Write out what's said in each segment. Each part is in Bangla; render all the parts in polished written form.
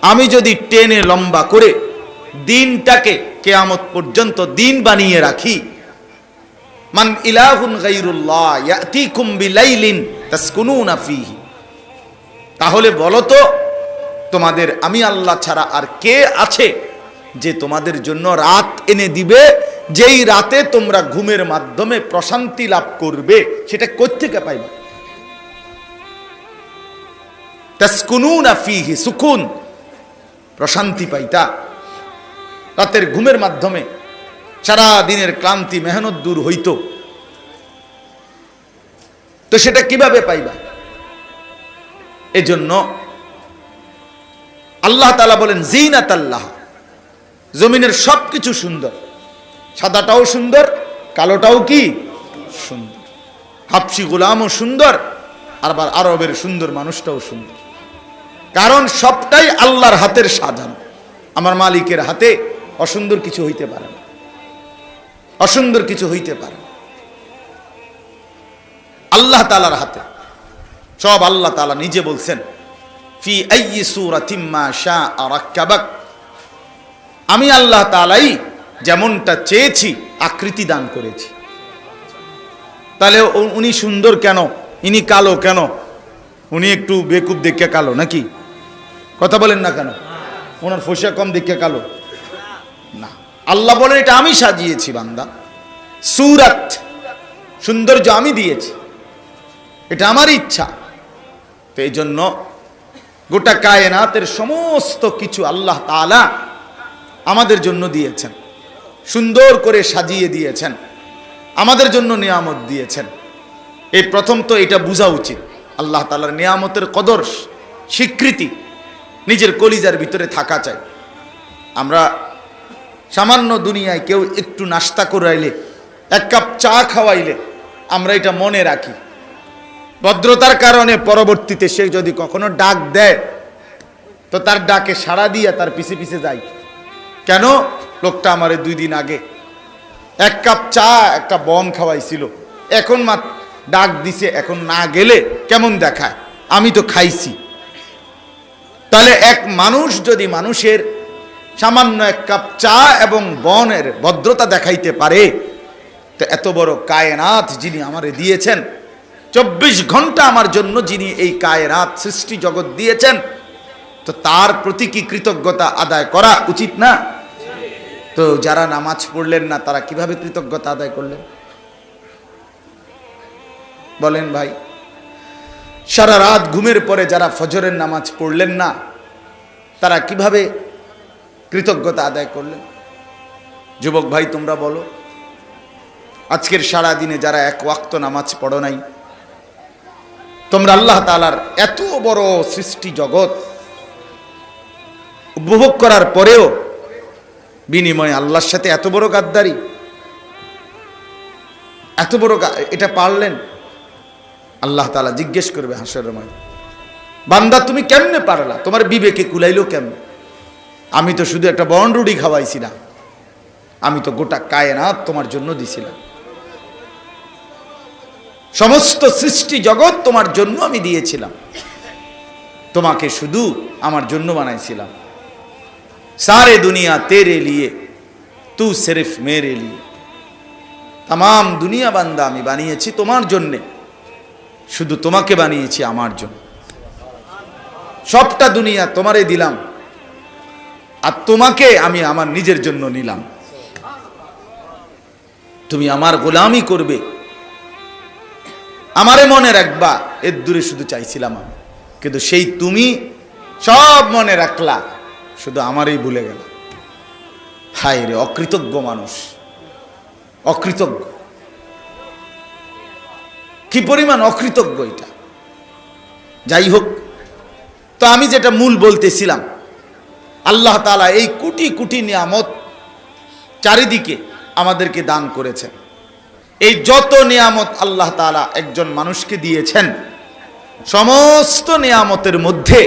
আমি যদি টেনে লম্বা করে দিনটাকে কিয়ামত পর্যন্ত দিন বানিয়ে রাখি, মান ইলাহুন গায়রুল্লাহ ইয়াতিকুম বিলাইলিন তাসকুনুনা ফীহি, তাহলে বলো তো তোমাদের আমি আল্লাহ ছাড়া আর কে আছে যে তোমাদের জন্য রাত এনে দিবে, যেই রাতে তোমরা ঘুমের মাধ্যমে প্রশান্তি লাভ করবে? সেটা কোত্থেকে পাইবে? তাসকুনুনা ফীহি, সুকুন, প্রশান্তি পাইতা রাতের ঘুমের মাধ্যমে। সারা দিনের ক্লান্তি মেহনত দূর হইতো, তো সেটা কিভাবে পাইবা? এজন্য আল্লাহ তাআলা বলেন জিনাতাল্লাহ, জমিনের সবকিছু সুন্দর, সাদাটাও সুন্দর, কালোটাও কি সুন্দর, হাবশি গোলামও সুন্দর, আবার আরবের সুন্দর মানুষটাও সুন্দর। কারণ সবটাই আল্লাহর হাতের সাজানো। আমার মালিকের হাতে অসুন্দর কিছু হইতে পারে না, অসুন্দর কিছু হইতে পারে না। আল্লাহ তাআলার হাতে সব। আল্লাহ তাআলা নিজে বলছেন ফি আইয়ি সূরাতিম মা শাআ রাক্কাবাক, আমি আল্লাহ তাআলাই যেমনটা চেয়েছি আকৃতি দান করেছি। তাহলে উনি সুন্দর কেন, ইনি কালো কেন? উনি একটু বেকুব দেখে কালো নাকি? কথা বলেন না কেন? ওনার ফসা কম দেখে কালো না। আল্লাহ বলেন এটা আমি সাজিয়েছি বান্দা, সূরাত সৌন্দর্য আমি দিয়েছি, এটা আমার ইচ্ছা। তো এই জন্য গোটা কায়নাতের সমস্ত কিছু আল্লাহ তাআলা আমাদের জন্য দিয়েছেন, সুন্দর করে সাজিয়ে দিয়েছেন, আমাদের জন্য নিয়ামত দিয়েছেন। এই প্রথম তো এটা বোঝা উচিত, আল্লাহ তাআলার নিয়ামতের কদর স্বীকৃতি নিজের কলিজার ভিতরে থাকা চাই। আমরা সামান্য দুনিয়ায় কেউ একটু নাস্তা করাইলে, এক কাপ চা খাওয়াইলে আমরা এটা মনে রাখি, ভদ্রতার কারণে পরবর্তীতে সে যদি কখনো ডাক দেয় তো তার ডাকে সাড়া দিয়ে তার পিছে পিছে যাই। কেন? লোকটা আমারে 2 দিন আগে এক কাপ চা একটা বন খাওয়াইছিল, এখন ডাক দিছে, এখন না গেলে কেমন দেখায়? আমি তো খাইছি। তাহলে এক মানুষ যদি মানুষের সামান্য এক কাপ চা এবং বনের ভদ্রতা দেখাইতে পারে, তো এত বড় কায়নাত যিনি আমারে দিয়েছেন, 24 ঘন্টা আমার জন্য যিনি এই কায়নাত সৃষ্টি জগৎ দিয়েছেন, তো তার প্রতি কি কৃতজ্ঞতা আদায় করা উচিত না? তো যারা নামাজ পড়লেন না তারা কিভাবে কৃতজ্ঞতা আদায় করলেন বলেন ভাই? সারা রাত ঘুমের পরে যারা ফজরের নামাজ পড়লেন না তারা কিভাবে কৃতজ্ঞতা আদায় করলেন? যুবক ভাই তোমরা বলো, আজকের সারা দিনে যারা এক ওয়াক্ত নামাজ পড়ো নাই, তোমরা আল্লাহ তাআলার এত বড় সৃষ্টি জগৎ উপভোগ করার পরেও বিনিময়ে আল্লাহর সাথে এত বড় গাদ্দারি, এত বড় এটা পারলেন? আল্লাহ তাআলা জিজ্ঞেস করবে হাসরের ময়দানে, বান্দা তুমি কেমনে পারলা? তোমার বিবেকে কুলাইলো কেমনে? আমি তো শুধু একটা বনরুটি খাওয়াইছি না, আমি তো গোটা কায়নাত তোমার জন্য দিছিলাম, সমস্ত সৃষ্টি জগৎ তোমার জন্য আমি দিয়েছিলাম, তোমাকে শুধু আমার জন্য বানাইছিলাম। सारे दुनिया तेरे लिए तू सिर्फ मेरे लिए, तमाम दुनिया बांदा আমি বানিয়েছি তোমার জন্য, শুধু তোমাকে বানিয়েছি আমার জন্য। সবটা দুনিয়া তোমারে দিলাম, আর তোমাকে আমি আমার নিজের জন্য নিলাম। তুমি আমার গোলামি করবে, আমারে মনে রাখবা, এর দূরে শুধু চাইছিলাম আমি, কিন্তু সেই তুমি সব মনে রাখলা, শুধু আমারই ভুলে গেল। হায় রে অকৃতজ্ঞ মানুষ, অকৃতজ্ঞ, কি পরিমাণ অকৃতজ্ঞ এটা। যাই হোক, তো আমি যেটা মূল বলতেছিলাম, আল্লাহ তাআলা এই কোটি কোটি নিয়ামত চারিদিকে আমাদেরকে দান করেছেন। এই যত নিয়ামত আল্লাহ তাআলা একজন মানুষকে দিয়েছেন, সমস্ত নিয়ামতের মধ্যে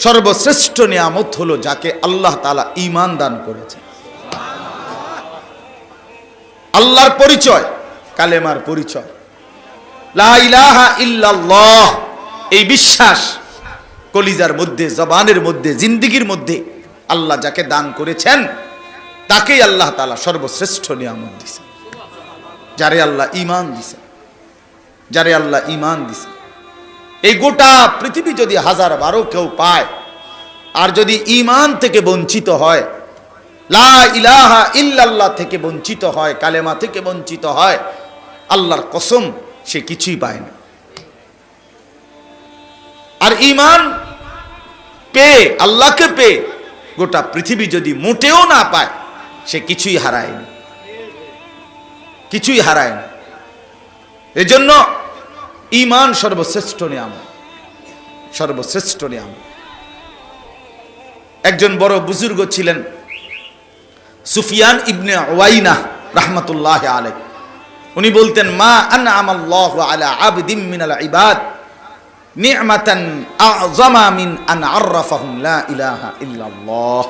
সর্বশ্রেষ্ঠ নিয়ামত হলো যাকে আল্লাহ তাআলা ঈমান দান করেছে। আল্লাহর পরিচয়, কালেমার পরিচয়, লা ইলাহা ইল্লাল্লাহ, এই বিশ্বাস কলিজার মধ্যে, জবানের মধ্যে, জিন্দিগির মধ্যে আল্লাহ যাকে দান করেছেন তাকেই আল্লাহ তাআলা সর্বশ্রেষ্ঠ নিয়ামত দিয়েছেন। যারে আল্লাহ ঈমান দিয়েছেন, যারে আল্লাহ ঈমান দিয়েছেন। এই গোটা পৃথিবী যদি 1000-12 কেউ পায়, আর যদি ঈমান থেকে বঞ্চিত হয়, লা ইলাহা ইল্লাল্লাহ থেকে বঞ্চিত হয়, কালেমা থেকে বঞ্চিত হয়, আল্লাহর কসম সে কিছুই পায় না। আর ঈমান পেয়ে, আল্লাহকে পেয়ে গোটা পৃথিবী যদি মোটেও না পায়, সে কিছুই হারায় না, কিছুই হারায় না। এজন্য ঈমান সর্বশ্রেষ্ঠ নিয়ামত, সর্বশ্রেষ্ঠ নিয়ামত। একজন বড় বুজুর্গ ছিলেন সুফিয়ান ইবনে উয়াইনা রাহমাতুল্লাহ আলাইহি। উনি বলতেন, মা আনআমাল্লাহু আলা আবদিন মিনাল ইবাদ নি'মাতান আযমা মিন আন আররাফাহুম লা ইলাহা ইল্লাল্লাহ।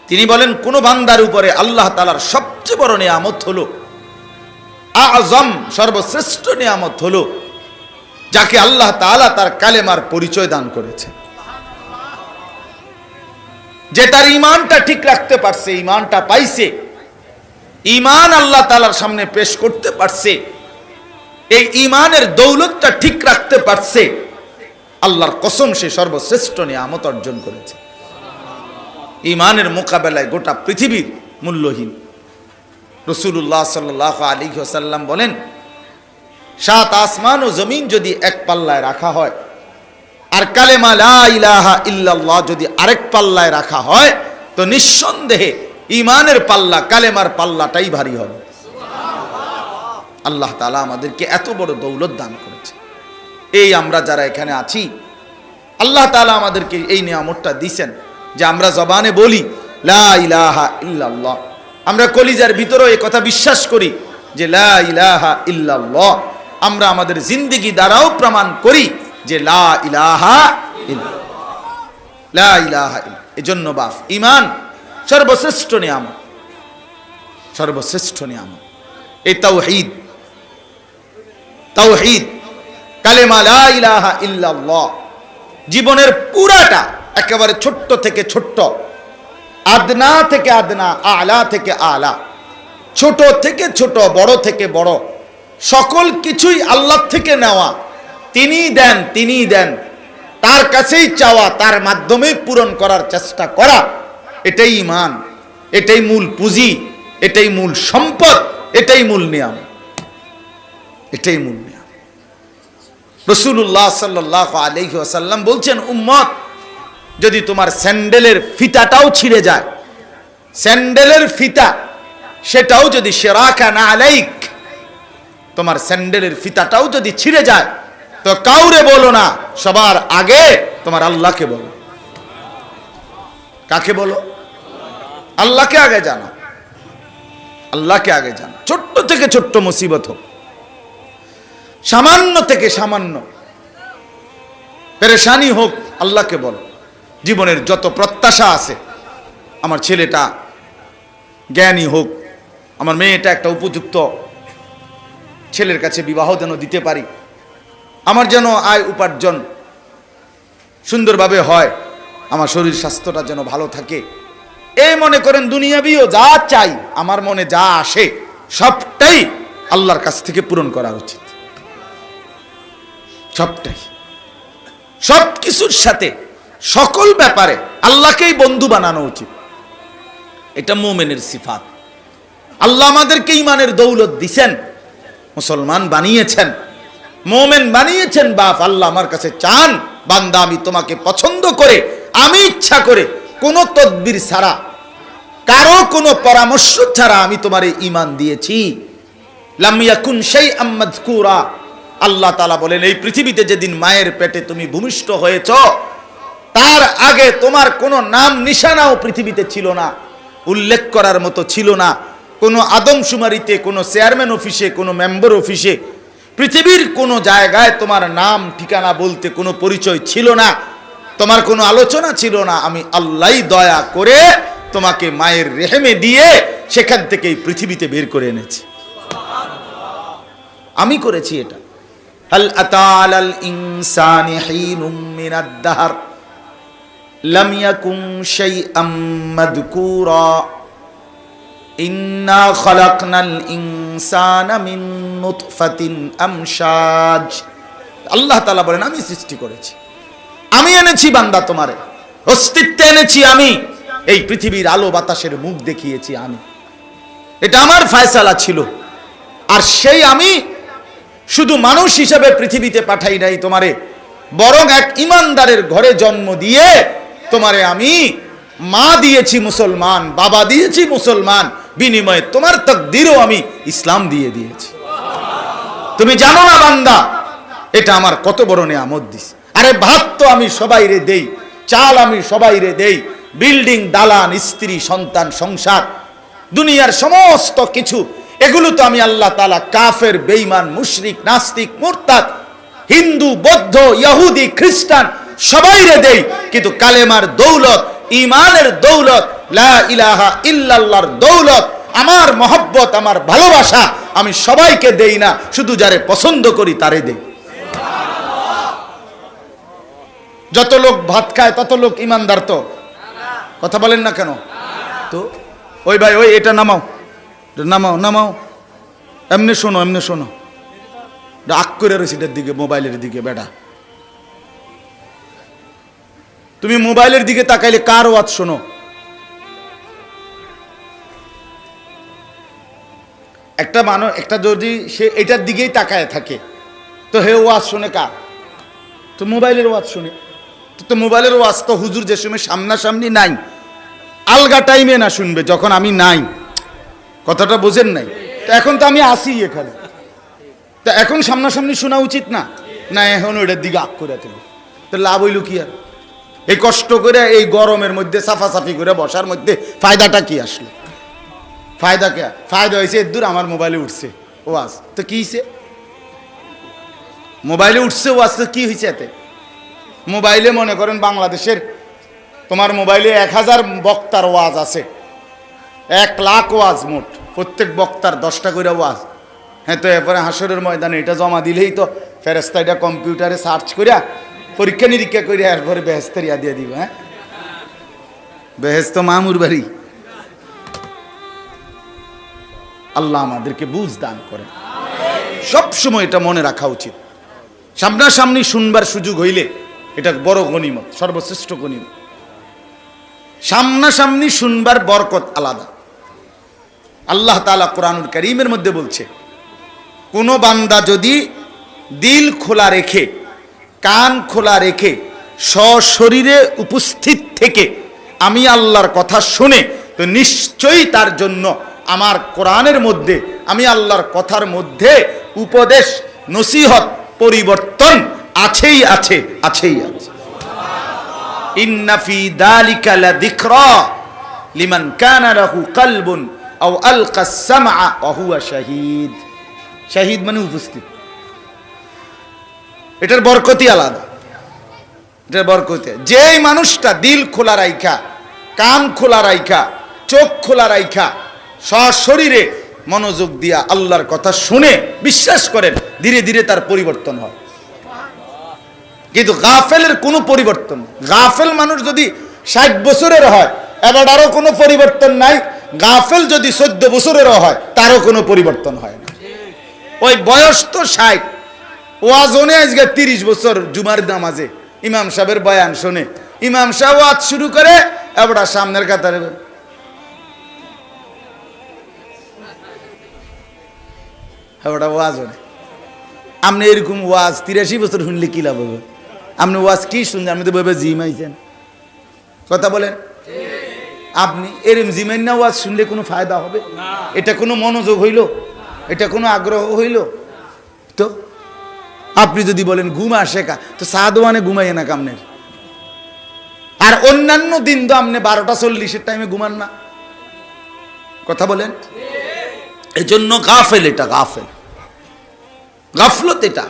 তিনি বলেন, কোন বান্দার উপরে আল্লাহ তাআলার সবচেয়ে বড় নিয়ামত হলো, আযম সর্বশ্রেষ্ঠ নিয়ামত হলো, যাকে আল্লাহ তাআলা তার কালেমার পরিচয় দান করেছে, যে তার ঈমানটা ঠিক রাখতে পারছে, ঈমানটা পাইছে, ঈমান আল্লাহ তাআলার সামনে পেশ করতে পারছে, এই ঈমানের দৌলতটা ঠিক রাখতে পারছে, আল্লাহর কসম সে সর্বশ্রেষ্ঠ নিয়ামত অর্জন করেছে। ঈমানের মোকাবেলায় গোটা পৃথিবীর মূল্যহীন। রাসূলুল্লাহ সাল্লাল্লাহু আলাইহি ওয়াসাল্লাম বলেন, 7 আসমান ও জমিন যদি এক পাল্লায় রাখা হয়, আর কালেমা লা ইলাহা ইল্লাল্লাহ যদি আরেক পাল্লায় রাখা হয়, তো নিঃসন্দেহে ঈমানের পাল্লা, কালেমার পাল্লাটাই ভারী হবে। আল্লাহ তাআলা আমাদেরকে এত বড় দৌলত দান করেছে। এই আমরা যারা এখানে আছি, আল্লাহ তাআলা আমাদেরকে এই নিয়ামতটা দিয়েছেন যে আমরা জবানে বলি লা ইলাহা ইল্লাল্লাহ, আমরা কলিজার ভিতরেও এই কথা বিশ্বাস করি যে লা ইলাহা ইল্লাল্লাহ, আমরা আমাদের জিন্দেগি দ্বারাও প্রমাণ করি যে লা ইলাহা ইল্লাল্লাহ, লা ইলাহা ইল্লাল্লাহ। এজন্য বাপ, ঈমান সর্বশ্রেষ্ঠ নিয়ামত, সর্বশ্রেষ্ঠ নিয়ামত। এই তাওহীদ, তাওহীদ কালেমা লা ইলাহা ইল্লাল্লাহ জীবনের পুরাটা, একেবারে ছোট্ট থেকে ছোট্ট, আদনা থেকে আদনা, আলা থেকে আলা, ছোট থেকে ছোট, বড় থেকে বড়, সকল কিছুই আল্লাহ থেকে নেওয়া। তিনিই দেন, তিনিই দেন, তার কাছেই চাওয়া, তার মাধ্যমেই পূরণ করার চেষ্টা করা, এটাই ঈমান, এটাই মূল পুঁজি, এটাই মূল সম্পদ, এটাই মূল নিয়ামত, এটাই মূল নিয়ামত। রাসূলুল্লাহ সাল্লাল্লাহু আলাইহি ওয়াসাল্লাম বলছেন, উম্মত, যদি তোমার স্যান্ডেলের ফিতাটাও ছিঁড়ে যায়, স্যান্ডেলের ফিতা সেটাও যদি শিরাকা না আলাইক, তোমার স্যান্ডেলের ফিতাটাও যদি ছিঁড়ে যায়, তো কাউরে বলো না, সবার আগে তোমার আল্লাহকে বলো। কাকে বলো? আল্লাহকে আগে জানো, আল্লাহকে আগে জানো। ছোট্ট থেকে ছোট্ট মুসিবত হোক, সামান্য থেকে সামান্য পেরেশানি হোক, আল্লাহকে বলো। জীবনের যত প্রত্যাশা আছে, আমার ছেলেটা জ্ঞানী হোক, আমার মেয়েটা একটা উপযুক্ত ছেলের কাছে বিবাহ যেন দিতে পারি, আমার যেন আয় উপার্জন সুন্দরভাবে হয়, আমার শরীর স্বাস্থ্যটা যেন ভালো থাকে, এই মনে করেন দুনিয়াবিও যা চাই, আমার মনে যা আসে, সবটাই আল্লাহর কাছ থেকে পূরণ করা উচিত। সবটাই, সব কিছুর সাথে, সকল ব্যাপারে আল্লাহকেই বন্ধু বানানো উচিত। এটা মুমিনের সিফাত। আল্লাহ আমাদেরকে ঈমানের দৌলত দিছেন, মুসলমান বানিয়েছেন, মুমিন বানিয়েছেন। বাপ, আল্লাহ আমার কাছে চান, বান্দা আমি তোমাকে পছন্দ করে, আমি ইচ্ছা করে, কোনো তদবির ছাড়া, কারো কোনো পরামর্শ ছাড়া আমি তোমারে ঈমান দিয়েছি। লাম ইয়াকুন শাইআম মাযকুরা, আল্লাহ তাআলা বলেন, এই পৃথিবীতে যেদিন মায়ের পেটে তুমি ভূমিষ্ঠ হয়েছ, তার আগে তোমার কোনো নাম নিশানাও পৃথিবীতে ছিল না, উল্লেখ করার মতো ছিল না। কোনো আদমশুমারিতে, কোনো চেয়ারম্যান অফিসে, কোনো মেম্বার অফিসে, পৃথিবীর কোনো জায়গায় তোমার নাম ঠিকানা বলতে কোনো পরিচয় ছিল না, তোমার কোনো আলোচনা ছিল না। আমি আল্লাহই দয়া করে তোমাকে মায়ের রেহেমে দিয়ে সেখান থেকে এই পৃথিবীতে বের করে এনেছি। আমি করেছি এটা। হাল আতা আলাল ইনসানি হিনুম মিনাদ দাহর লাম ইয়াকুন শাইআম মাযকুরা ইন্না খালাকনাল ইনসানা মিন নুতফাতিন আমশাজ। আল্লাহ তাআলা বলেন আমি সৃষ্টি করেছি, আমি এনেছি বান্দা, তোমারে অস্তিত্বে এনেছি আমি, এই পৃথিবীর আলো বাতাসের মুখ দেখিয়েছি আমি, এটা আমার ফয়সালা ছিল। আর সেই আমি শুধু মানুষ হিসেবে পৃথিবীতে পাঠাই নাই তোমারে, বরং এক ইমানদারের ঘরে জন্ম দিয়ে তোমারে আমি মা দিয়েছি মুসলমান, বাবা দিয়েছি মুসলমান, বিনিময়ে তোমার তাকদীরও আমি ইসলাম দিয়ে দিয়েছি। তুমি জানো না বান্দা, এটা আমার কত বড় নিয়ামত দিস। আরে ভাত তো আমি সবাইরে দেই, চাল আমি সবাইরে দেই, বিল্ডিং, দালান, স্ত্রী, সন্তান, সংসার, দুনিয়ার সমস্ত কিছু, এগুলো তো আমি আল্লাহ তাআলা কাফের, বেঈমান, মুশরিক, নাস্তিক, মুরতাদ, হিন্দু, বৌদ্ধ, ইহুদি, খ্রিস্টান সবাইরে দেই। কিন্তু কালেমার দৌলত, ঈমানের দৌলত, লা ইলাহা ইল্লাল্লাহর দৌলত, আমার মহব্বত, আমার ভালোবাসা আমি সবাইকে দেই না, শুধু যারে পছন্দ করি তারে দেই। যত লোক ভাত খায় তত লোক ইমানদার তো? কথা বলেন না কেন? তো ওই ভাই, ওই এটা নামাও, নামাও, নামাও, এমনি শোনো, এমনি শোনো, রাগ করে রয়েছে দিকে, মোবাইলের দিকে। বেটা, তুমি মোবাইলের দিকে তাকাইলে কার ওয়াজ শোনো? একটা মানুষ, একটা যদি সে এটার দিকেই তাকায় থাকে, তো হে ওয়াজ শুনে কার? তো মোবাইলের ওয়াজ শুনে। তো মোবাইলের ওয়াজ তো হুজুর যে সময় সামনাসামনি নাই, আলগা টাইমে না শুনবে, যখন আমি নাই। কথাটা বোঝেন নাই? তো এখন তো আমি আসি এখানে, তো এখন সামনাসামনি শোনা উচিত না? না, এখন ওইটার দিকে আগ করে দেবো, তো লাভ হইল কি? আর এই কষ্ট করে এই গরমের মধ্যে সাফাসাফি করে বসার মধ্যে ফায়দাটা কি আসলো? ফায়দা কে? ফায়দা হয়েছে এর দূর আমার মোবাইলে উঠছে ওয়াজ, তো কি হয়েছে? মোবাইলে উঠছে ওয়াজ, তো কি হয়েছে এতে? মোবাইলে মনে করেন বাংলাদেশের, তোমার মোবাইলে 1000 বক্তার ওয়াজ আছে, 1 লাখ ওয়াজ মোট, প্রত্যেক বক্তার 10টা করে ওয়াজ। হ্যাঁ, তো এরপরে হাসরের ময়দানে এটা জমা দিলেই তো ফেরেশতা এটা কম্পিউটারে সার্চ করিয়া পরীক্ষা নিরীক্ষা করিয়া এরপরে বেহেশতের ইয়া দিয়ে দিবে। হ্যাঁ, বেহেশত মামুর বাড়ি। আল্লাহ আমাদেরকে বুঝ দান করেন। সব সময় এটা মনে রাখা উচিত, সামনাসামনি শুনবার সুযোগ হইলে এটা বড় গনিমত, সর্বশ্রেষ্ঠ গনিমত। সামনাসামনি শুনবার বরকত আলাদা। আল্লাহ তাআলা কোরআনুল কারীমের মধ্যে বলছে, কোন বান্দা যদি দিল খোলা রেখে, কান খোলা রেখে, সশরীরে উপস্থিত থেকে আমি আল্লাহর কথা শুনে, তো নিশ্চয়ই তার জন্য আমার কোরআনের মধ্যে, আমি আল্লাহর কথার মধ্যে উপদেশ, নসিহত, পরিবর্তন আছেই আছে, আছেই আছে। ইন্না ফি যালিকা লাযিকরা লিমান কানা লাহু কলবুন আও আলকা আস-সামআ ওয়া হুয়া শাহীদ। শাহীদ মানে উপস্থিত। এটার বরকতই আলাদা, এটার বরকতে। যেই মানুষটা দিল খোলা রাইখা, কান খোলা রাইখা, চোখ খোলা রাইখা, সশরীরে মনোযোগ দিয়া আল্লাহর কথা শুনে, বিশ্বাস করেন ধীরে ধীরে তার পরিবর্তন হয়। কিন্তু গাফেলের কোনো পরিবর্তন, গাফেল মানুষ যদি 60 বছরের হয়, এবার আরো কোনো পরিবর্তন নাই। গাফেল যদি 14 বছরেরও হয়, তারও কোনো পরিবর্তন হয় না। ওই বয়স তো 60, ওয়াজনে আজকে 30 বছর জুমার নামাজে ইমাম সাহেবের বয়ান শুনে, ইমাম সাহেব ওয়াজ শুরু করে, এবার সামনের কাতারে এবার ওয়াজ হয়। আপনি এরকম ওয়াজ 83 বছর শুনলে কি লাভ হবে? আপনি ওয়াজ কি শুনছেন? আপনি তো ভাবে জিমাইছেন। কথা বলেন, আপনি এরম জিমাইন না ওয়াজ শুনলে কোনো ফায়দা হবে? এটা কোনো মনোযোগ হইল? এটা কোনো আগ্রহ হইল? তো আপনি যদি বলেন ঘুম আসে কা, তো সাদওয়ানে ঘুমাইয়ে না কামনের। আর অন্যান্য দিন তো আপনি 12টা 40 টাইমে ঘুমান না। কথা বলেন, এই জন্য গাফেল, এটা গাফেল, গাফলত। এটা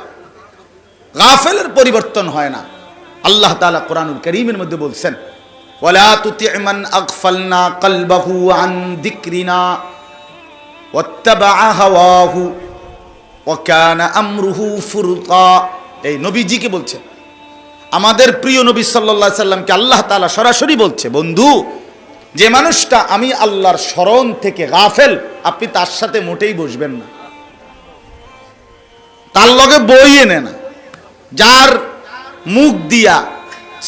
গাফেলের পরিবর্তন হয় না। আল্লাহ তাআলা কোরআনুল কারীমের মধ্যে বলছেন, ওয়ালা তুতি' মান আগফালনা কলবাহু আন যিকরিনা ওয়াত্তাবা হাওয়াহু ওয়া কানা আমরুহু ফুরতা। এই নবীজিকে বলছেন, আমাদের প্রিয় নবী সাল্লাল্লাহু আলাইহি সাল্লামকে আল্লাহ তাআলা সরাসরি বলছে, বন্ধু, যে মানুষটা আমি আল্লাহর স্মরণ থেকে গাফেল, আপনি তার সাথে মোটেই বসবেন না, তার লগে বই এনে না। যার মুখ দিয়া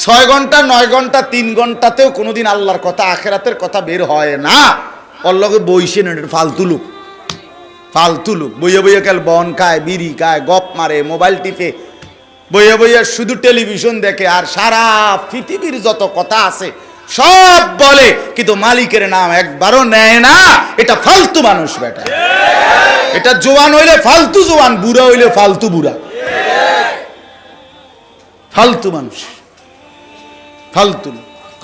6 ঘন্টা 9 ঘন্টা 3 ঘন্টাতেও কোনোদিন আল্লাহর কথা আখেরাতের কথা বের হয় না, ওর লগে বইসে নেন। ফালতু লোক, ফালতু লোক। বইয়ে বইয়ে কাল বন খায়, বিড়ি খায়, গপ মারে, মোবাইল টিপে, বইয়ে বইয়ে শুধু টেলিভিশন দেখে, আর সারা পৃথিবীর যত কথা আছে সব বলে, কিন্তু মালিকের নাম একবারও নেয় না। এটা ফালতু মানুষ বেটা। এটা জোয়ান হইলে ফালতু জোয়ান, বুড়া হইলে ফালতু বুড়া। ফালতু মানুষ, ফালতু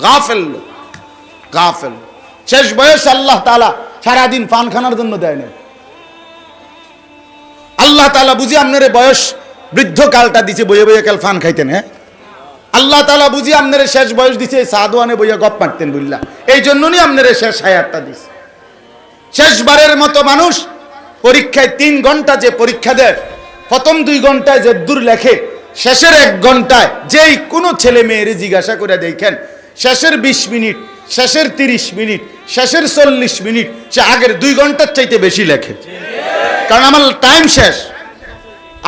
গাফেল লোক, গাফেল। শেষ বয়স আল্লাহ তাআলা সারাদিন পান খানার জন্য দেয় না। আল্লাহ তাআলা বুঝি আপনারে বয়স বৃদ্ধকালটা দিছে বইয়ে বইয়ে কাল পান খাইতেন। হ্যাঁ, আল্লাহ তাআলা বুঝি আপনারে শেষ বয়স দিছে সাদওয়ানে বইয়া গপ মারতেন বুঝলা, এই জন্যই আপনারে শেষ হায়াতটা দিছে। শেষবারের মতো মানুষ পরীক্ষায় 3 ঘন্টা যে পরীক্ষা দেয়, প্রথম 2 ঘন্টায় যে দূর লেখে, শেষের 1 ঘন্টায় যেই কোনো ছেলে মেয়েরে জিজ্ঞাসা করে দেখেন, শেষের 20 মিনিট, শেষের 30 মিনিট, শেষের 40 মিনিট সে আগের 2 ঘন্টার চাইতে বেশি লেখে। কারণ আমার টাইম শেষ,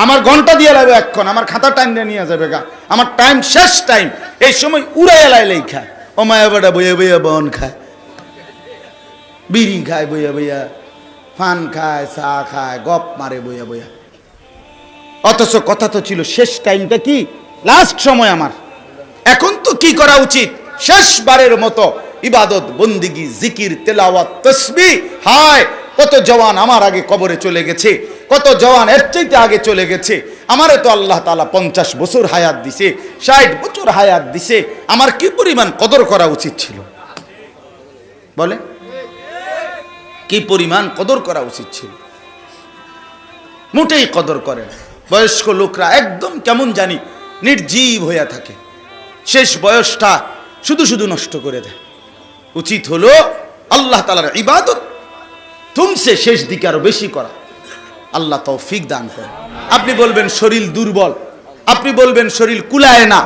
আমার ঘন্টা দিয়ে লাগবে এখন, আমার খাতা টাইম দিয়ে নিয়ে যাবে গা, আমার টাইম শেষ টাইম। এই সময় উড়াই এলাই লেখা, ও মায়া বেটা বইয়া বইয়া বন খায়, বিড়ি খায় বইয়া বইয়া, পান খায়, চা খায়, গপ মারে বইয়া বইয়া। অথচ কথা তো ছিল শেষ টাইমটা কি, লাস্ট সময় আমার। এখন তো কি করা উচিত, শেষবারের মতো ইবাদত বন্দিগি, জিকির, তেলাওয়াত, তাসবিহ। হায় কত জওয়ান আমার আগে কবরে চলে গেছে, কত জওয়ান এর চাইতে আগে চলে গেছে। আমারে তো আল্লাহ তাআলা 50 বছর হায়াত দিছে, 60 বছর হায়াত দিছে। আমার কি পরিমাণ কদর করা উচিত ছিল বলে, কি পরিমাণ কদর করা উচিত ছিল। মোটেই কদর করে না। বয়স্ক লোকরা একদম কেমন জানি নির্জীব হইয়া থাকে, শেষ বয়সটা শুধু শুধু নষ্ট করে দেয়। উচিত হলো আল্লাহ তাআলার ইবাদত তুমসে শেষ দিকে আরো বেশি করা। আল্লাহ তৌফিক দান করে। আপনি বলবেন শরীর দুর্বল, আপনি বলবেন শরীর কুলায় না,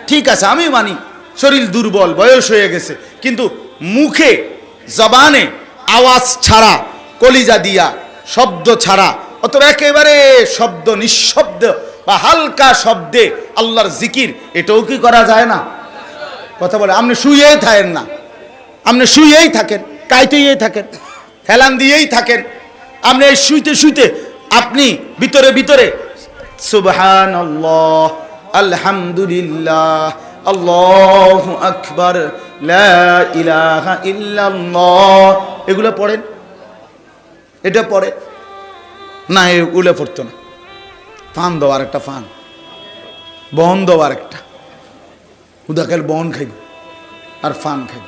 ঠিক আছে, আমি মানি শরীর দুর্বল, বয়স হয়ে গেছে, কিন্তু মুখে জবানে আওয়াজ ছাড়া, কলিজা দিয়া শব্দ ছাড়া, অথবা একেবারে শব্দ নিঃশব্দ বা হালকা শব্দে আল্লাহর জিকির, এটাও কি করা যায় না? কথা বলে, আপনি শুয়েই থাকেন না, আপনি শুয়েই থাকেন, কাইতেই থাকেন, হেলান দিয়েই থাকেন, আপনি এই শুইতে শুইতে আপনি ভিতরে ভিতরে সুবহানাল্লাহ, আলহামদুলিল্লাহ, আল্লাহু আকবার, লা ইলাহা ইল্লাল্লাহ, এগুলো পড়েন। এটা পড়ে না, এগুলো পড়তো না। ফান দেওয়ার একটা ফান, বন দেওয়ার একটা, উদাকাল বন খাইব আর ফান খাইব।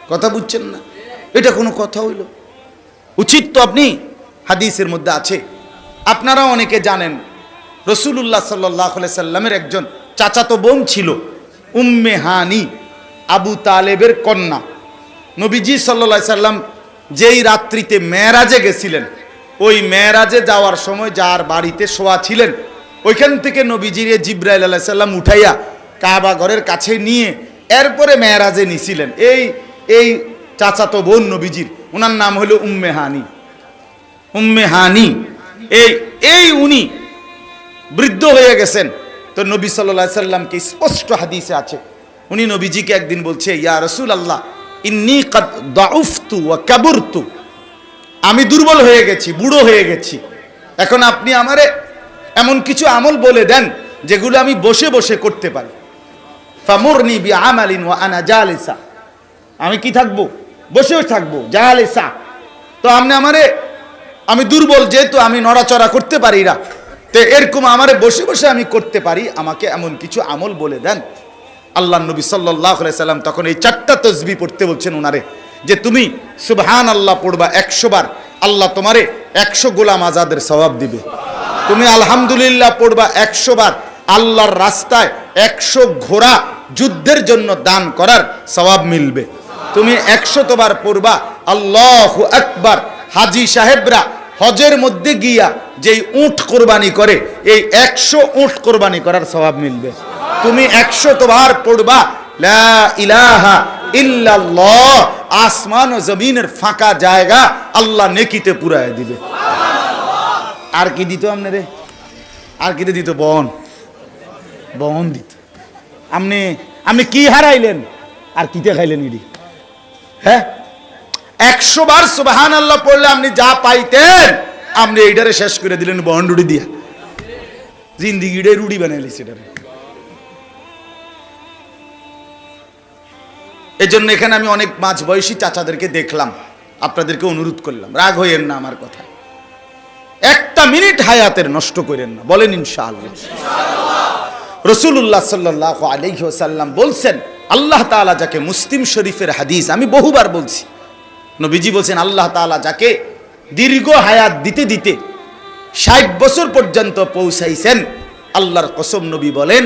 কথা বুঝছেন না? এটা কোনো কথা হইল? উচিত তো। আপনি হাদিসের মধ্যে আছে, আপনারা অনেকে জানেন, রাসূলুল্লাহ সাল্লাল্লাহু আলাইহি সাল্লামের একজন চাচাতো বোন ছিল, উম্মে হানি, আবু তালেবের কন্যা। নবীজি সাল্লাল্লাহু আলাইহি সাল্লাম যেই রাত্রিতে মেরাজে গেছিলেন, ওই মেরাজে যাওয়ার সময় যার বাড়িতে শোয়া ছিলেন, ওইখান থেকে নবীজিরে জিবরাইল আলাইহিস সালাম উঠাইয়া কাবা ঘরের কাছে নিয়ে এরপরে মেরাজে নিছিলেন। এই চাচাতো বোন নবীজির, ওনার নাম হলো উম্মে হানি। উম্মে হানি উনি বৃদ্ধ হয়ে গেছেন। তো নবী সাল্লাল্লাহু আলাইহি সাল্লামকে স্পষ্ট হাদিসে আছে, উনি নবীজিকে একদিন বলছে, ইয়া রাসূলুল্লাহ, ইন্নী কাদ দাউফতু ওয়া কাবুরতু, আমি দুর্বল হয়ে গেছি, বুড়ো হয়ে গেছি, এখন আপনি আমারে এমন কিছু আমল বলে দেন যেগুলো আমি বসে বসে করতে পারি। ফামুরনি বিআমালিন ওয়া আনা জালিসা, আমি কি থাকবো? বসেও থাকবো, জালিসা। তো আপনি আমারে, আমি দুর্বল যেহেতু আমি নড়াচড়া করতে পারি না, তো এরকম আমারে বসে বসে আমি করতে পারি, আমাকে এমন কিছু আমল বলে দেন। আল্লাহ নবী সাল্লাল্লাহু আলাইহি সাল্লাম তখন এই 4টা তাসবিহ পড়তে বলছেন ওনারে, যে তুমি সুবহানাল্লাহ পড়বা 100 বার, আল্লাহ তোমারে 100 গোলাম আজাদের সওয়াব দিবে। তুমি আলহামদুলিল্লাহ পড়বা 100 বার, আল্লাহর রাস্তায় 100 ঘোড়া যুদ্ধের জন্য দান করার সওয়াব মিলবে। তুমি 100 বার পড়বা আল্লাহু আকবার, হাজী সাহেবরা হজের মধ্যে গিয়া যেই উট কোরবানি করে এই 100 উট কোরবানি করার সওয়াব মিলবে। তুমি 100 বার পড়বা লা ইলাহা ইল্লাল্লাহ, আসমান ও জমিনের ফাঁকা জায়গা আল্লাহ নেকিতে পুরায় দিবে। আর কি দিত আপনারে? আর কি দিত? বন দিত। আপনি কি হারাইলেন আর কিতে খাইলেন? ইডি হ্যাঁ, 100 বার সুবহানাল্লাহ পড়লে আপনি যা পাইতেন আপনি এইটারে শেষ করে দিলেন বন রুটি দিয়া। জিন্দিগিটাই রুটি বানাইলি সেটারে। এই জন্য এখানে আমি অনেক মাঝ বয়সী চাচাদেরকে দেখলাম, আপনাদেরকে অনুরোধ করলাম, রাগ হইয়েন না আমার কথা, একটা মিনিট হায়াতের নষ্ট করেন না, বলেন ইনশাআল্লাহ। রাসূলুল্লাহ সাল্লাল্লাহু আলাইহি ওয়াসাল্লাম বলছেন, আল্লাহ তাআলা যাকে, মুসলিম শরীফের হাদিস, আমি বহুবার বলছি, নবীজি বলছেন আল্লাহ তাআলা যাকে দীর্ঘ হায়াত দিতে দিতে 60 বছর পর্যন্ত পৌঁছাইছেন, আল্লাহর কসম নবী বলেন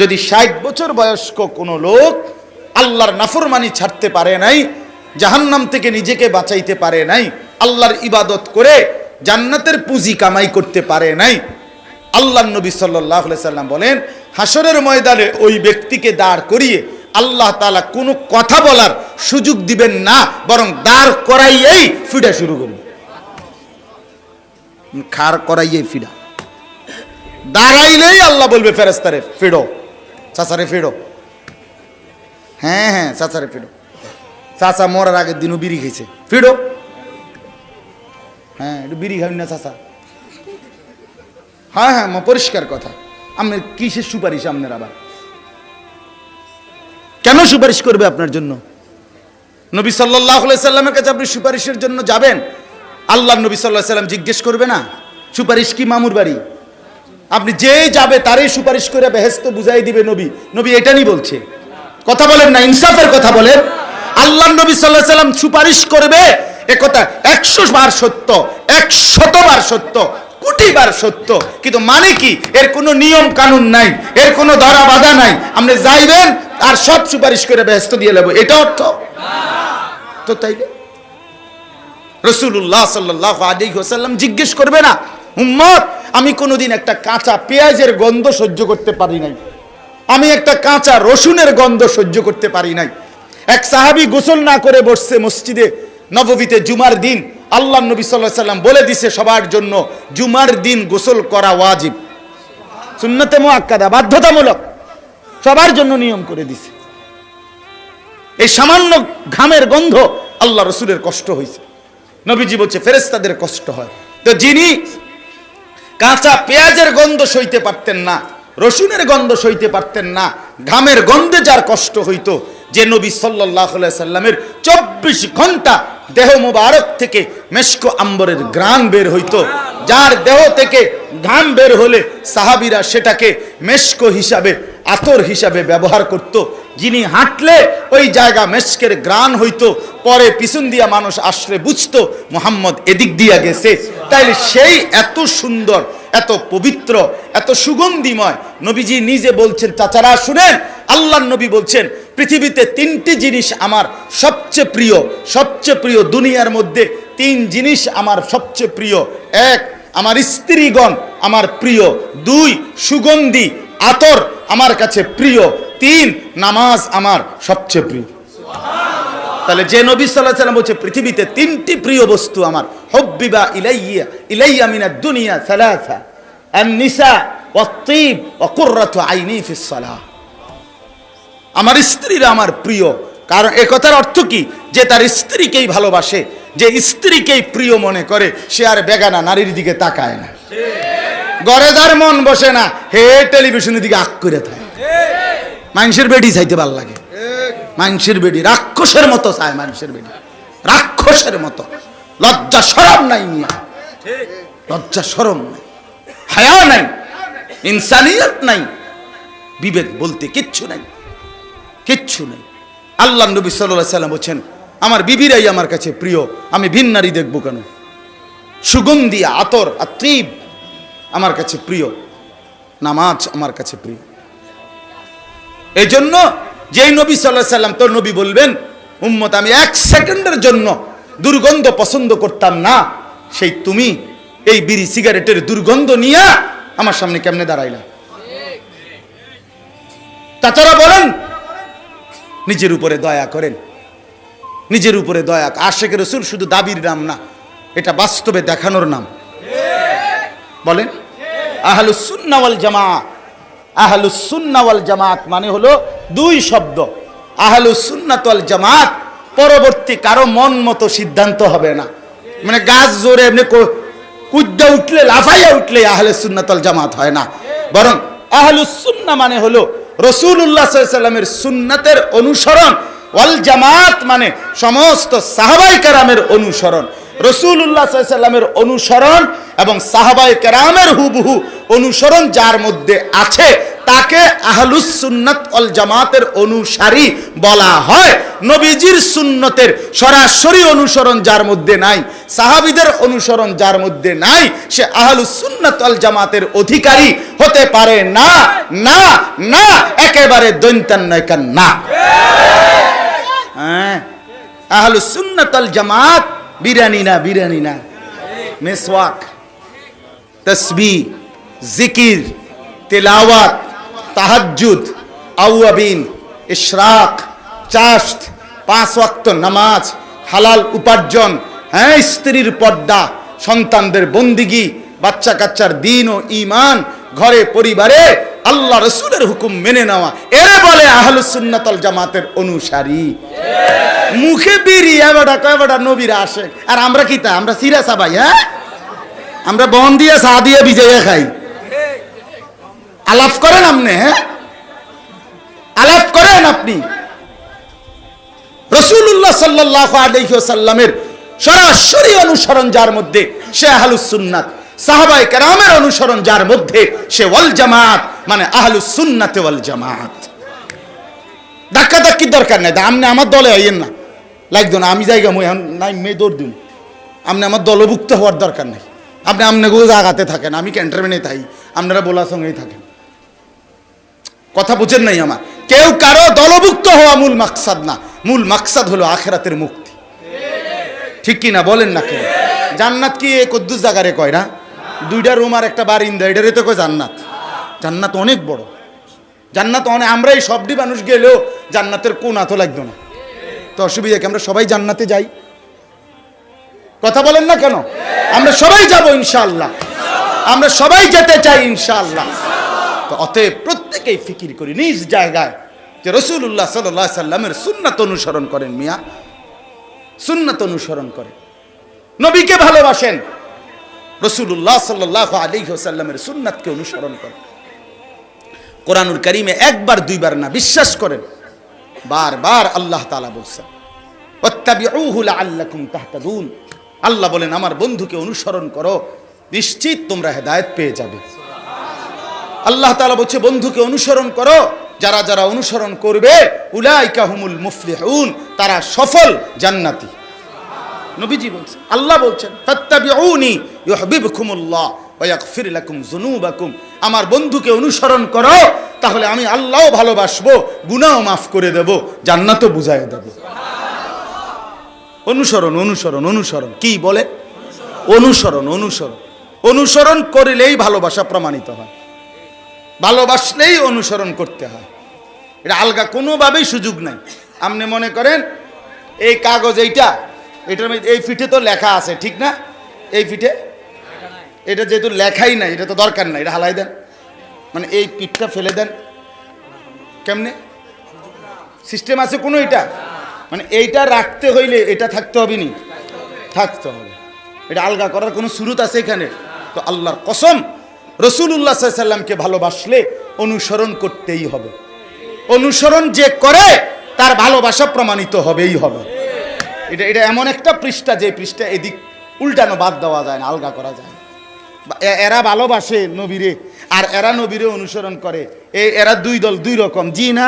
যদি 60 বছর বয়স্ক কোনো লোক আল্লাহর নাফরমানি ছাড়তে পারে নাই, জাহান্নাম থেকে নিজেকে বাঁচাইতে পারে নাই, আল্লাহর ইবাদত করে জান্নাতের পুঁজি কামাই করতে পারে নাই, আল্লাহর নবী সাল্লাল্লাহু আলাইহি সাল্লাম বলেন হাসরের ময়দানে ওই ব্যক্তিকে দাঁড় করিয়ে আল্লাহ তাআলা কোনো কথা বলার সুযোগ দিবেন না, বরং দাঁড় করাইয়েই ফিডা শুরু করবে। খাড় করাইয়েই ফিডা, দাঁড়াইলেই আল্লাহ বলবে ফেরেশতারে ফিডো, চাচারে ফিডো। হ্যাঁ চাচারে ফিডো। চাচা মরার আগের দিনও বিড়ি খেয়েছে, ফিডো। হ্যাঁ একটু বিড়ি খাবেন না চাচা? হ্যাঁ পরিষ্কার কথা। আপনার কিসের সুপারিশ? আপনার আবার কেন সুপারিশ করবে আপনার জন্য? নবী সাল্লাল্লাহু আলাইহি সাল্লামের কাছে আপনি সুপারিশের জন্য যাবেন, আল্লাহর নবী সাল্লাল্লাহু আলাইহি সাল্লাম জিজ্ঞেস করবে না সুপারিশ কি মামুর বাড়ি? আপনি যে যাবে তারই সুপারিশ করে বেহেশত বুঝাই দিবে নবী। নবী এটা নি বলছে, কথা বলেন না, ইনসাফের কথা বলেন। আল্লাহর নবী সাল্লাল্লাহু আলাইহি সাল্লাম সুপারিশ করবে এ কথা 100 বার সত্য, 100 বার সত্য, কোটি বার সত্য, কিন্তু মানে কি এর কোনো নিয়ম কানুন নাই, এর কোনো ধরা বাধা নাই, আপনি যাইবেন আর সব সুপারিশ করে বেহেশত দিয়ে নেব, এটা অর্থ তো তাইলে রাসূলুল্লাহ সাল্লাল্লাহু আলাইহি ওয়াসাল্লাম জিজ্ঞেস করবে না উম্মত আমি কোনোদিন একটা কাঁচা পেঁয়াজের গন্ধ সহ্য করতে পারি নাই, আমি একটা কাঁচা রসুনের গন্ধ সহ্য করতে পারি নাই। এক সাহাবী গোসল না করে বসছে মসজিদে নববীতে জুমার দিন, আল্লাহর নবী সাল্লাল্লাহু আলাইহি ওয়াসাল্লাম বলে দিয়েছে সবার জন্য জুমার দিন গোসল করা ওয়াজিব, সুন্নতে মুআক্কাদা, বাধ্যতামূলক, সবার জন্য নিয়ম করে দিয়েছে। এই সামান্য ঘামের গন্ধ আল্লাহ রাসূলের কষ্ট হয়েছে, নবীজি বলছে ফেরেশতাদের কষ্ট হয়। তো যিনি কাঁচা পেঁয়াজের গন্ধ সইতে পারতেন না, রসুনের গন্ধ সইতে পারতেন না, ঘামের গন্ধে যার কষ্ট হইতো, যে নবী সাল্লাল্লাহু আলাইহি সাল্লামের 24 ঘন্টা দেহ মোবারক থেকে মেশক আম্বরের ঘ্রাণ বের হইতো, যার দেহ থেকে ঘাম বের হলে সাহাবীরা সেটাকে মেশক হিসাবে, আতর হিসাবে ব্যবহার করত, যিনি হাঁটলে ওই জায়গা মেশকের ঘ্রাণ হইতো, পরে পিছন দিয়া মানুষ আসলে বুঝতো মুহাম্মদ এদিক দিয়া গেছে। তাইলে সেই এত সুন্দর, এত পবিত্র, এত সুগন্ধিময় নবীজি নিজে বলছেন, চাচারা শুনেন, আল্লাহর নবী বলছেন পৃথিবীতে 3টি জিনিস আমার সবচেয়ে প্রিয়, সবচেয়ে প্রিয় দুনিয়ার মধ্যে 3 জিনিস আমার সবচেয়ে প্রিয়। 1 আমার স্ত্রীগণ আমার প্রিয়, 2 সুগন্ধি আতর আমার কাছে প্রিয়, 3 নামাজ আমার সবচেয়ে প্রিয়। তাহলে যে নবী সাল্লাল্লাহু আলাইহি ওয়াসাল্লাম বলছে পৃথিবীতে 3টি প্রিয় বস্তু আমার, হুব্বিবা ইলাইয়া মিনাদ দুনিয়া সালাসা আন-নিসা ওয়াত-তিব ওয়া কুররাতু আইনি ফিস সালাহ। আমার স্ত্রীরা আমার প্রিয়, কারণ এ কথার অর্থ কি, যে তার স্ত্রীকেই ভালোবাসে, যে স্ত্রীকেই প্রিয় মনে করে, সে আর বেগানা নারীর দিকে তাকায় না, ঘরে যার মন বসে না হে টেলিভিশনের দিকে আঁক করে থাকে। মানুষের বেডি চাইতে ভাল লাগে, মানুষের বেডি রাক্ষসের মতো চায়, মানুষের বেডি রাক্ষসের মতো, লজ্জা শরম নাই মিয়া, লজ্জা শরম নাই, হায়া নাই, ইনসানিয়ত নাই, বিবেক বলতে কিচ্ছু নাই, কিচ্ছু নেই। আল্লাহ নবী সাল্লাল্লাহু আলাইহি ওয়াসাল্লাম বলেন আমার বিবিরাই আমার কাছে প্রিয়, আমি ভিন নারী দেখবো কেন? সুগন্ধি আতর আত্রিব আমার কাছে প্রিয়, নামাজ আমার কাছে প্রিয়। এই জন্য যেই নবী সাল্লাল্লাহু আলাইহি ওয়াসাল্লাম, তোর নবী বলবেন উম্মত আমি 1 সেকেন্ডের জন্য দুর্গন্ধ পছন্দ করতাম না, সেই তুমি এই বিড়ি সিগারেটের দুর্গন্ধ নিয়ে আমার সামনে কেমনে দাঁড়াইলা? তাছাড়া বলেন, নিজের উপরে দয়া করেন, নিজের উপরে দয়া। আশিকে রাসূল শুধু দাবির নাম না, এটা বাস্তবে দেখানোর নাম। বলেন, আহলুস সুন্নাহ ওয়াল জামাত। আহলুস সুন্নাহ ওয়াল জামাত মানে হলো দুই শব্দ। আহলুস সুন্নাহ ওয়াল জামাত পরবর্তী কারো মন মতো সিদ্ধান্ত হবে না। মানে গাছ জোরে এমনি কুদ্দা উঠলে, লাফাইয়া উঠলে আহলুস সুন্নাহ ওয়াল জামাত হয় না, বরং আহলুস সুন্নাহ মানে হলো রাসূলুল্লাহ সাল্লাল্লাহু আলাইহি ওয়াসাল্লামের সুন্নাতের অনুসরণ, ওয়াল জামাত মানে সমস্ত সাহাবায়ে কেরামের অনুসরণ। রাসূলুল্লাহ সাল্লাল্লাহু আলাইহি ওয়াসাল্লামের অনুসরণ এবং সাহাবায়ে কেরামের হুবহু অনুসরণ যার মধ্যে আছে তাকে আহলুস সুন্নাত ওয়াল জামাতের অনুসারী বলা হয়। নবীজির সুন্নতের সরাসরি অনুসরণ যার মধ্যে নাই, সাহাবীদের অনুসরণ যার মধ্যে নাই, সে আহলুস সুন্নাত ওয়াল জামাতের অধিকারী হতে পারে না। না না, একেবারে দৈন্তান নয়কান না। হ্যাঁ, আহলুস সুন্নাত ওয়াল জামাত বিরানি না, বিরানি না, মিসওয়াক, তাসবিহ, জিকির, তিলাওয়াত, তাহাজ্জুদ, আওয়াবিন, ইশরাক, চাশত, 5 ওয়াক্ত নামাজ, হালাল উপার্জন, হ্যাঁ, স্ত্রীর পর্দা, সন্তানদের বন্দিগি, বাচ্চা কাচ্চার দিন ও ঈমান, ঘরে পরিবারে আল্লাহ রাসূলের হুকুম মেনে নেওয়া, এরা বলে আহলুস সুন্নাত ওয়াল জামাতের অনুসারী। মুখে বিড়ি এবারটা কয়বারটা নবীর আসে, আর আমরা কি তা? আমরা সিরা সাবাই, হ্যাঁ, আমরা বন দিয়ে চা দিয়ে ভিজাইয়া খাই। আলাপ করেন আপনি, হ্যাঁ, আলাপ করেন আপনি। রাসূলুল্লাহ সাল্লাল্লাহু আলাইহি ওয়াসাল্লামের সরাসরি অনুসরণ যার মধ্যে সে আহলুস সুন্নাত, সাহাবায়ে কেরামের অনুসরণ যার মধ্যে সে ওয়াল জামাত, মানে আহলুস সুন্নাত ওয়াল জামাত। ধাক্কা ধাক্কির দরকার নাই, আপনি আমার দলে আইয়েন না, লাগতো না, আমি জায়গা মই নাই মে দৌড় দিন, আপনি আমার দলভুক্ত হওয়ার দরকার নাই। আপনি আপনাগুলো জায়গাতে থাকেন, আমি ক্যান্টনমেন্টে থাকি, আপনারা বলার সঙ্গেই থাকেন। কথা বুঝেন নাই আমার? কেউ কারো দলভুক্ত হওয়া মূল মাকসাদ না, মূল মাকসাদ হলো আখিরাতের মুক্তি। ঠিক কি না বলেন না? কেন জান্নাত কি এই কদ্দুস জায়গারে কয় না? 2টা রুম আর একটা বারিন্দা, এটারে তো কয় জান্নাত। জান্নাত অনেক বড়, জান্নাত অনেক। আমরা এই সবটি মানুষ গেলেও জান্নাতের কোন আতো লাগতো না, তো অসুবিধা কি? আমরা সবাই জান্নাতে যাই, কথা বলেন না কেন? আমরা সবাই যাব ইনশাআল্লাহ, আমরা সবাই যেতে চাই ইনশাআল্লাহ। তো অতএব প্রত্যেকেই ফিকির করি নিজ জায়গায় যে রাসূলুল্লাহ সাল্লাল্লাহু আলাইহি সাল্লামের সুন্নাত অনুসরণ করেন। মিয়া, সুন্নাত অনুসরণ করেন, নবীকে ভালোবাসেন, রাসূলুল্লাহ সাল্লাল্লাহু আলাইহি ওয়াসাল্লামের সুন্নাতকে অনুসরণ করেন। কোরআনুল কারীমে একবার দুইবার না, বিশ্বাস করেন বারবার আল্লাহ তাআলা বলছেন ওয়াত্তাবিউহু লাআল্লাকুম তাহতাদুন। আল্লাহ বলেন আমার বন্ধুকে অনুসরণ করো, নিশ্চিত তোমরা হেদায়েত পেয়ে যাবে। আল্লাহ তাআলা বলছে বন্ধুকে অনুসরণ করো, যারা যারা অনুসরণ করবে উলাইকা হুমুল মুফলিহুন, তারা সফল জান্নাতি। নবীজি বলছেন, আল্লাহ বলছেন ফাত্তাবিউনি ইউহিব্বুকুমুল্লাহ ওয়া ইয়াগফির লাকুম যুনুবাকুম। আমার বন্ধুকে অনুসরণ করো, তাহলে আমি আল্লাহও ভালোবাসবো, গুনাহও মাফ করে দেব, জান্নাতও বুঝাইয়া দেব। অনুসরণ অনুসরণ অনুসরণ, কি বলে? অনুসরণ অনুসরণ অনুসরণ করিলেই ভালোবাসা প্রমাণিত হয়, ভালোবাসলেই অনুসরণ করতে হয়, এটা আলগা কোনোভাবেই সুযোগ নাই। আপনি মনে করেন এই কাগজ এইটা, এটার মধ্যে এই ফিটে তো লেখা আছে, ঠিক না? এই ফিটে এটা যেহেতু লেখাই নাই, এটা তো দরকার নাই, এটা হালাই দেন, মানে এই পিঠটা ফেলে দেন। কেমনে সিস্টেম আছে কোনো? এটা মানে এইটা রাখতে হইলে এটা থাকতে হবে, নি থাকতে হবে, এটা আলগা করার কোনো সুরত আছে এখানে? তো আল্লাহর কসম, রাসূলুল্লাহ সাল্লাল্লাহু আলাইহি সাল্লামকে ভালোবাসলে অনুসরণ করতেই হবে। অনুসরণ যে করে তার ভালোবাসা প্রমাণিত হবেই হবে। এটা এটা এমন একটা পৃষ্ঠা, যে পৃষ্ঠা এদিক উল্টানো বাদ দেওয়া যায় না, আলগা করা যায়। এরা ভালোবাসে নবীরে আর এরা নবীরে অনুসরণ করে, এরা দুই দল দুই রকম, জি না?